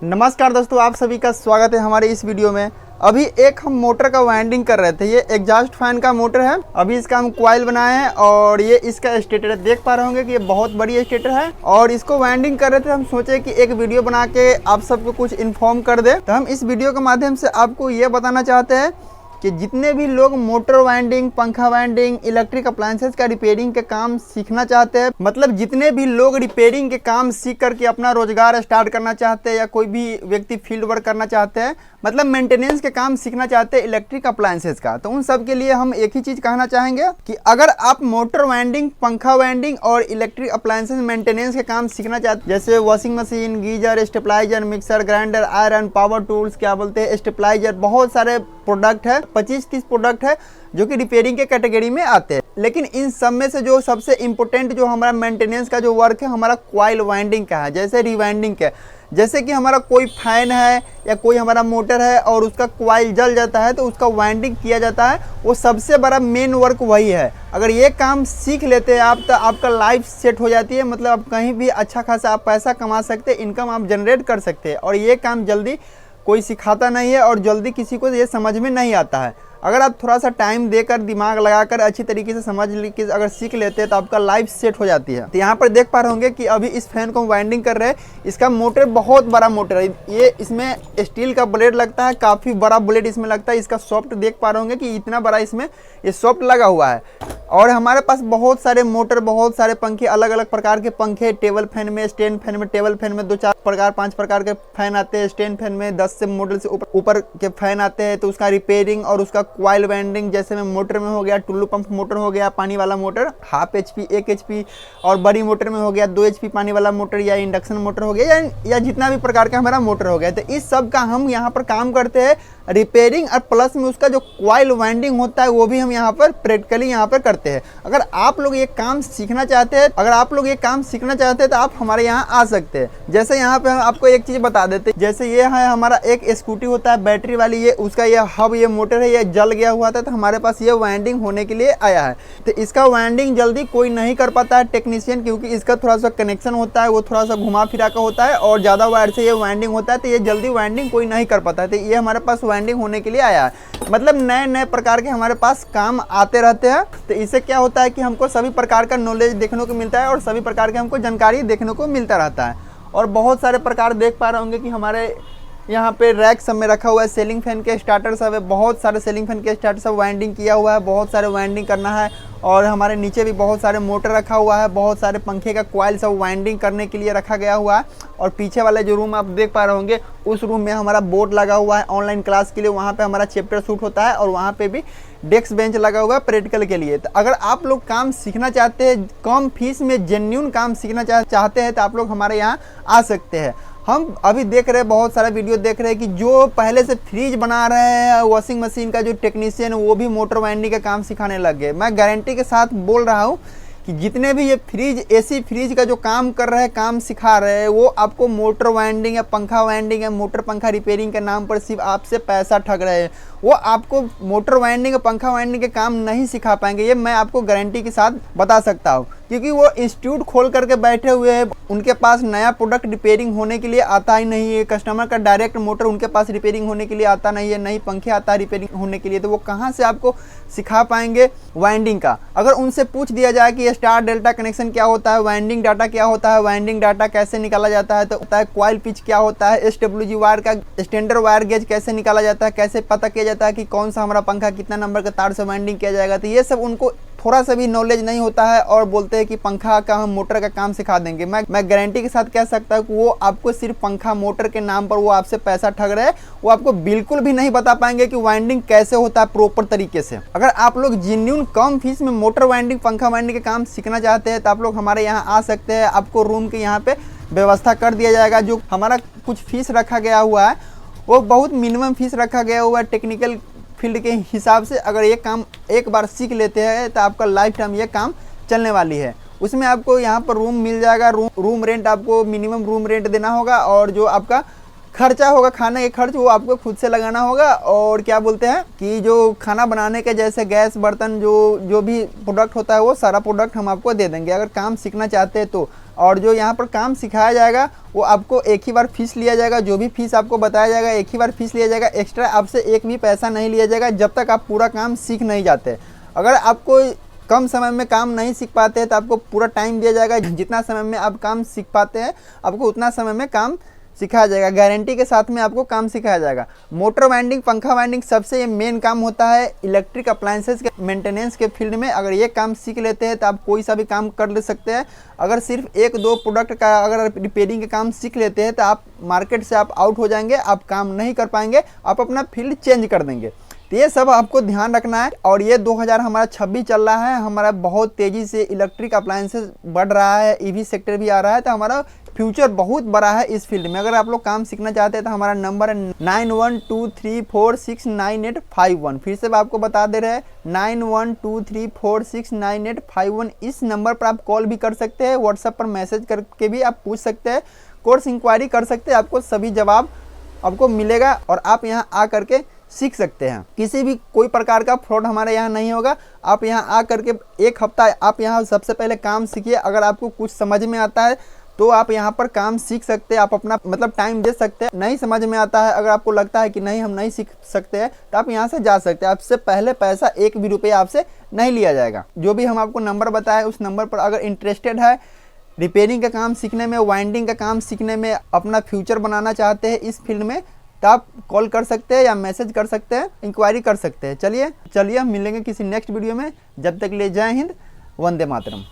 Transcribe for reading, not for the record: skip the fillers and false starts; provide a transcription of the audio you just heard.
नमस्कार दोस्तों, आप सभी का स्वागत है हमारे इस वीडियो में। अभी एक हम मोटर का वाइंडिंग कर रहे थे। ये एग्जॉस्ट फैन का मोटर है। अभी इसका हम कॉइल बनाए हैं और ये इसका स्टेटर देख पा रहे होंगे कि ये बहुत बड़ी स्टेटर है और इसको वाइंडिंग कर रहे थे। हम सोचे कि एक वीडियो बना के आप सबको कुछ इन्फॉर्म कर दे। तो हम इस वीडियो के माध्यम से आपको ये बताना चाहते हैं कि जितने भी लोग मोटर वाइंडिंग, पंखा वाइंडिंग, इलेक्ट्रिक अप्लायंसेस का रिपेयरिंग के काम सीखना चाहते हैं, मतलब जितने भी लोग रिपेयरिंग के काम सीख करके अपना रोजगार स्टार्ट करना चाहते हैं या कोई भी व्यक्ति फील्ड वर्क करना चाहते हैं, मतलब मेंटेनेंस के काम सीखना चाहते हैं इलेक्ट्रिक अप्लायंसेस का, तो उन सब के लिए हम एक ही चीज़ कहना चाहेंगे कि अगर आप मोटर वाइंडिंग, पंखा वाइंडिंग और इलेक्ट्रिक अप्लायंसेस मेंटेनेंस के काम सीखना चाहते हैं, जैसे washing machine, geyser, stabiliser, mixer, grinder, iron, power tools, क्या बोलते हैं, स्टेबलाइजर, बहुत सारे प्रोडक्ट है, 25-30 प्रोडक्ट है जो कि रिपेयरिंग के कैटेगरी में आते हैं। लेकिन इन सब में से जो सबसे इम्पोर्टेंट जो हमारा मेंटेनेंस का जो वर्क है हमारा कॉइल वाइंडिंग का है, जैसे रिवाइंडिंग का। जैसे कि हमारा कोई फैन है या कोई हमारा मोटर है और उसका कॉइल जल जाता है तो उसका वाइंडिंग किया जाता है, वो सबसे बड़ा मेन वर्क वही है। अगर ये काम सीख लेते हैं आप तो आपका लाइफ सेट हो जाती है, मतलब आप कहीं भी अच्छा खासा आप पैसा कमा सकते हैं, इनकम आप जनरेट कर सकते हैं। और ये काम जल्दी कोई सिखाता नहीं है और जल्दी किसी को ये समझ में नहीं आता है। अगर आप थोड़ा सा टाइम देकर, दिमाग लगाकर अच्छी तरीके से समझ के अगर सीख लेते हैं तो आपका लाइफ सेट हो जाती है। तो यहाँ पर देख पा रहे होंगे कि अभी इस फैन को हम वाइंडिंग कर रहे हैं। इसका मोटर बहुत बड़ा मोटर है, ये इसमें स्टील का ब्लेड लगता है, काफ़ी बड़ा ब्लेड इसमें लगता है। इसका सॉफ्ट देख पा रहे होंगे कि इतना बड़ा इसमें ये सॉफ्ट लगा हुआ है। और हमारे पास बहुत सारे मोटर, बहुत सारे पंखे, अलग अलग प्रकार के पंखे, टेबल फैन में, स्टैंड फैन में, टेबल फैन में 2-4 प्रकार, 5 प्रकार के फैन आते हैं। स्टैंड फैन में 10 से मॉडल से ऊपर के फैन आते हैं। तो उसका रिपेयरिंग और उसका कॉइल वाइंडिंग, जैसे में मोटर में हो गया टुल्लू पंप मोटर हो गया, पानी वाला मोटर 1/2 HP, 1 HP, और बड़ी मोटर में हो गया 2 HP पानी वाला मोटर या इंडक्शन मोटर हो गया या जितना भी प्रकार का हमारा मोटर हो गया। तो इस सब का हम यहाँ पर काम करते हैं रिपेयरिंग, और प्लस में उसका जो कॉइल वाइंडिंग होता है वो भी हम यहाँ पर प्रैक्टिकली यहाँ पर करते हैं। अगर आप लोग ये काम सीखना चाहते हैं तो आप हमारे यहाँ आ सकते हैं। जैसे यहाँ पे हम आपको एक चीज़ बता देते हैं, जैसे ये है हमारा एक स्कूटी होता है बैटरी वाली, ये उसका ये हब, ये मोटर है, ये जल गया हुआ था तो हमारे पास ये वाइंडिंग होने के लिए आया है। तो इसका वाइंडिंग जल्दी कोई नहीं कर पाता है टेक्नीशियन, क्योंकि इसका थोड़ा सा कनेक्शन होता है, वो थोड़ा सा घुमा फिरा का होता है और ज़्यादा वायर से ये वाइंडिंग होता है, तो ये जल्दी वाइंडिंग कोई नहीं कर पाता है। तो ये हमारे पास वाइंडिंग होने के लिए आया है। मतलब नए नए प्रकार के हमारे पास काम आते रहते हैं। तो इससे क्या होता है कि हमको सभी प्रकार का नॉलेज देखने को मिलता है और सभी प्रकार के हमको जानकारी देखने को मिलता रहता है। और बहुत सारे प्रकार देख पा रहे होंगे कि हमारे यहाँ पे रैक सब में रखा हुआ है सीलिंग फैन के स्टार्टर सब है, बहुत सारे सीलिंग फैन के स्टार्टर सब वाइंडिंग किया हुआ है, बहुत सारे वाइंडिंग करना है। और हमारे नीचे भी बहुत सारे मोटर रखा हुआ है, बहुत सारे पंखे का कॉइल सब वाइंडिंग करने के लिए रखा गया हुआ है। और पीछे वाले जो रूम आप देख पा रहे होंगे उस रूम में हमारा बोर्ड लगा हुआ है ऑनलाइन क्लास के लिए, वहाँ पे हमारा चैप्टर शूट होता है और वहाँ पे भी डेस्क बेंच लगा हुआ है प्रैक्टिकल के लिए। तो अगर आप लोग काम सीखना चाहते हैं, कम फीस में जेन्युइन काम सीखना चाहते हैं तो आप लोग हमारे यहाँ आ सकते हैं। हम अभी देख रहे हैं, बहुत सारा वीडियो देख रहे हैं कि जो पहले से फ्रिज बना रहे हैं, वॉशिंग मशीन का जो टेक्नीशियन वो भी मोटर वाइंडिंग का काम सिखाने लग गए। मैं गारंटी के साथ बोल रहा हूँ कि जितने भी ये फ्रिज, एसी फ्रिज का जो काम कर रहे हैं, काम सिखा रहे हैं, वो आपको मोटर वाइंडिंग या पंखा वाइंडिंग या मोटर पंखा रिपेयरिंग के नाम पर सिर्फ आपसे पैसा ठग रहे हैं। वो आपको मोटर वाइंडिंग या पंखा वाइंडिंग के काम नहीं सिखा पाएंगे, ये मैं आपको गारंटी के साथ बता सकता हूँ, क्योंकि वो इंस्टीट्यूट खोल करके बैठे हुए हैं। उनके पास नया प्रोडक्ट रिपेयरिंग होने के लिए आता ही नहीं है, कस्टमर का डायरेक्ट मोटर उनके पास रिपेयरिंग होने के लिए आता नहीं है, नई पंखे आता है रिपेयरिंग होने के लिए, तो वो कहाँ से आपको सिखा पाएंगे वाइंडिंग का। अगर उनसे पूछ दिया जाए कि स्टार डेल्टा कनेक्शन क्या होता है, वाइंडिंग डाटा क्या होता है, वाइंडिंग डाटा कैसे निकाला जाता है, तो होता है कॉइल पिच क्या होता है, SWG वायर का स्टैंडर्ड वायर गेज कैसे निकाला जाता है, कैसे पता किया जाता है कि कौन सा हमारा पंखा कितना नंबर का तार से वाइंडिंग किया जाएगा, तो ये सब उनको थोड़ा सा भी नॉलेज नहीं होता है और बोलते हैं कि पंखा का हम मोटर का काम सिखा देंगे। मैं गारंटी के साथ कह सकता हूँ कि वो आपको सिर्फ पंखा मोटर के नाम पर वो आपसे पैसा ठग रहे हैं। वो आपको बिल्कुल भी नहीं बता पाएंगे कि वाइंडिंग कैसे होता है प्रॉपर तरीके से। अगर आप लोग जेन्युइन कम फीस में मोटर वाइंडिंग, पंखा वाइंडिंग के काम सीखना चाहते हैं तो आप लोग हमारे यहाँ आ सकते हैं। आपको रूम के यहाँ पे व्यवस्था कर दिया जाएगा। जो हमारा कुछ फीस रखा गया हुआ है वो बहुत मिनिमम फीस रखा गया हुआ है टेक्निकल फील्ड के हिसाब से। अगर ये काम एक बार सीख लेते हैं तो आपका लाइफ टाइम ये काम चलने वाली है। उसमें आपको यहाँ पर रूम मिल जाएगा, रूम रेंट आपको मिनिमम रूम रेंट देना होगा, और जो आपका खर्चा होगा खाने के खर्च वो आपको खुद से लगाना होगा। और क्या बोलते हैं कि जो खाना बनाने के जैसे गैस, बर्तन, जो भी प्रोडक्ट होता है वो सारा प्रोडक्ट हम आपको दे देंगे। अगर काम सीखना चाहते हैं तो और जो यहाँ पर काम सिखाया जाएगा वो आपको एक ही बार फीस लिया जाएगा। जो भी फीस आपको बताया जाएगा एक ही बार फीस लिया जाएगा, एक्स्ट्रा आपसे एक भी पैसा नहीं लिया जाएगा जब तक आप पूरा काम सीख नहीं जाते। अगर आपको कम समय में काम नहीं सीख पाते हैं तो आपको पूरा टाइम दिया जाएगा, जितना समय में आप काम सीख पाते हैं आपको उतना समय में काम सिखाया जाएगा, गारंटी के साथ में आपको काम सिखाया जाएगा। मोटर वाइंडिंग, पंखा वाइंडिंग सबसे ये मेन काम होता है इलेक्ट्रिक अप्लायंसेस के मेंटेनेंस के फील्ड में। अगर ये काम सीख लेते हैं तो आप कोई सा भी काम कर ले सकते हैं। अगर सिर्फ एक दो प्रोडक्ट का अगर रिपेयरिंग का काम सीख लेते हैं तो आप मार्केट से आप आउट हो जाएंगे, आप काम नहीं कर पाएंगे, आप अपना फील्ड चेंज कर देंगे। तो ये सब आपको ध्यान रखना है। और ये 2026 चल रहा है, हमारा बहुत तेज़ी से इलेक्ट्रिक अप्लायंसेस बढ़ रहा है, ईवी सेक्टर भी आ रहा है, तो हमारा फ्यूचर बहुत बड़ा है इस फील्ड में। अगर आप लोग काम सीखना चाहते हैं तो हमारा नंबर है 9123469851। फिर से आपको बता दे रहे हैं 9123469851। इस नंबर पर आप कॉल भी कर सकते हैं, व्हाट्सएप पर मैसेज करके भी आप पूछ सकते हैं, कोर्स इंक्वायरी कर सकते हैं, आपको सभी जवाब आपको मिलेगा और आप यहाँ आ करके सीख सकते हैं। किसी भी कोई प्रकार का फ्रॉड हमारे यहाँ नहीं होगा। आप यहाँ आ करके एक हफ्ता आप यहाँ सबसे पहले काम सीखिए। अगर आपको कुछ समझ में आता है तो आप यहाँ पर काम सीख सकते हैं, आप अपना मतलब टाइम दे सकते हैं। नहीं समझ में आता है, अगर आपको लगता है कि नहीं हम नहीं सीख सकते हैं तो आप यहाँ से जा सकते हैं। आपसे पहले पैसा एक भी रुपया आपसे नहीं लिया जाएगा। जो भी हम आपको नंबर बताए उस नंबर पर अगर इंटरेस्टेड है रिपेयरिंग का काम सीखने में, वाइंडिंग का काम सीखने में, अपना फ्यूचर बनाना चाहते हैं इस फील्ड में, तो आप कॉल कर सकते हैं या मैसेज कर सकते हैं, इंक्वायरी कर सकते हैं। चलिए हम मिलेंगे किसी नेक्स्ट वीडियो में। जब तक के लिए जय हिंद, वंदे मातरम।